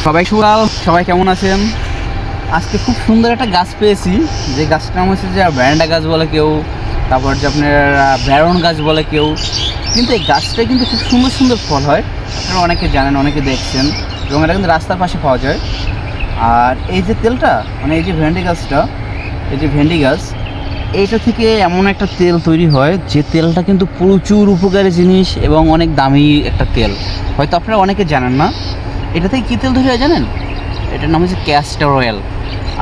সবাই কেমন আছেন? আজকে খুব সুন্দর একটা গাছ পেয়েছি, যে গাছটার নাম হচ্ছে যে ভ্যারান্ডা গাছ বলে কেউ, তারপর যে আপনার ব্যারন গাছ বলে কেউ। কিন্তু এই গাছটা কিন্তু খুব সুন্দর সুন্দর ফল হয়, আপনারা অনেকে জানেন, অনেকে দেখছেন, এবং এটা কিন্তু রাস্তার পাশে পাওয়া যায়। আর এই যে তেলটা, মানে এই যে ভেন্ডি গাছটা, এই যে ভেন্ডি গাছ, এইটা থেকে এমন একটা তেল তৈরি হয় যে তেলটা কিন্তু প্রচুর উপকারী জিনিস এবং অনেক দামি একটা তেল। হয়তো আপনারা অনেকে জানেন না এটা থেকে কী তেল তৈরি হয় জানেন? এটার নাম হচ্ছে ক্যাস্টর অয়েল।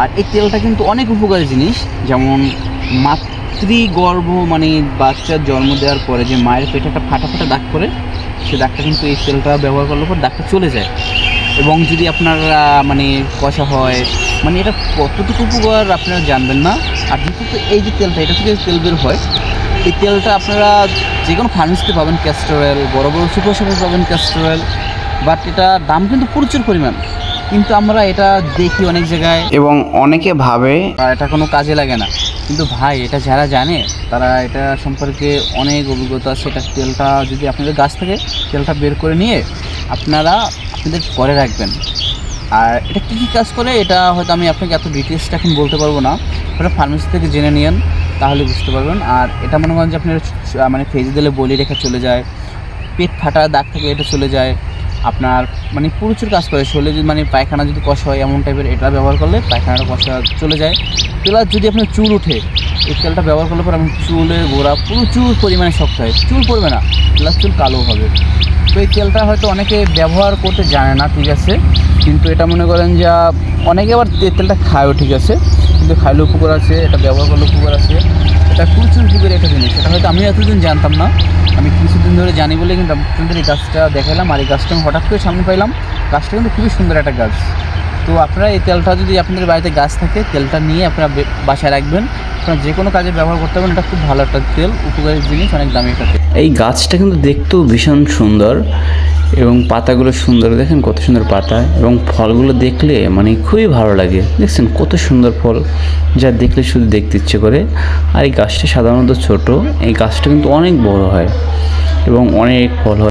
আর এই তেলটা কিন্তু অনেক উপকারী জিনিস, যেমন মাতৃগর্ভ মানে বাচ্চার জন্ম দেওয়ার পরে যে মায়ের পেটে একটা ফাটা ফাটা দাগ করে, সে দাগটা কিন্তু এই তেলটা ব্যবহার করলে পর দাগটা চলে যায়। এবং যদি আপনার মানে কষা হয়, মানে এটা কতটুকু উপকার আপনারা জানবেন না। আর দ্বিতীয়ত এই যে তেলটা, এটা থেকে তেল বের হয়, এই তেলটা আপনারা যে কোনো ফার্মেসিতে পাবেন ক্যাস্টর অয়েল, বড়ো বড়ো সুপার শপে পাবেন ক্যাস্টর অয়েল, বাট এটা দাম কিন্তু প্রচুর পরিমাণ। কিন্তু আমরা এটা দেখি অনেক জায়গায় এবং অনেকে ভাবে এটা কোনো কাজে লাগে না, কিন্তু ভাই এটা যারা জানে তারা এটা সম্পর্কে অনেক অভিজ্ঞতা আছে। এটা তেলটা যদি আপনাদের গাছ থেকে তেলটা বের করে নিয়ে আপনারা আপনাদের পরে রাখবেন। আর এটা কী কী কাজ করে এটা হয়তো আমি আপনাকে এত ডিটেলসটা এখন বলতে পারবো না, ওটা ফার্মেসি থেকে জেনে নিন, তাহলে বুঝতে পারবেন। আর এটা মনে করেন যে আপনার মানে ফেজে দিলে বলি রেখা চলে যায়, পেট ফাটা দাগ থেকে এটা চলে যায়, আপনার মানে প্রচুর কাজ করে। শরীরে যদি মানে পায়খানা যদি কষা হয় এমন টাইপের, এটা ব্যবহার করলে পায়খানাটা কষা চলে যায়। প্লাস যদি আপনার চুল ওঠে, এই তেলটা ব্যবহার করলে পর আপনার চুলের গোড়া প্রচুর পরিমাণে শক্ত হয়, চুল পড়বে না, প্লাস চুল কালো হবে। তো এই তেলটা হয়তো অনেকে ব্যবহার করতে জানে না, ঠিক আছে, কিন্তু এটা মনে করেন যে অনেকে আবার তেলটা খায়ও, ঠিক আছে, কিন্তু খাইলেও উপকার আছে, এটা ব্যবহার করলে উপকার আছে, এটা প্রচুর উপকারী একটা জিনিস। এটা হয়তো আমি এতদিন জানতাম না, আমি কিছুদিন ধরে জানি বলে কিন্তু আপনাদের এই গাছটা দেখালাম। আর এই গাছটা আমি হঠাৎ করে সামনে পাইলাম, গাছটা কিন্তু খুবই সুন্দর একটা গাছ। তো আপনারা এই তেলটা যদি আপনাদের বাড়িতে গাছ থাকে, তেলটা নিয়ে আপনারা বাসায় রাখবেন, আপনারা যে কোনো কাজে ব্যবহার করতে পারবেন। এটা খুব ভালো একটা তেল, উপকারী জিনিস, অনেক দামি একটা তেল। এই গাছটা কিন্তু দেখতেও ভীষণ সুন্দর এবং পাতাগুলো সুন্দর, দেখেন কত সুন্দর পাতা, এবং ফলগুলো দেখলে মানে খুবই ভালো লাগে। দেখছেন কত সুন্দর ফল, যা দেখলে শুধু দেখতে ইচ্ছে করে। আর এই গাছটা সাধারণত ছোট, এই গাছটা কিন্তু অনেক বড় হয় এবং অনেক ফল হয়।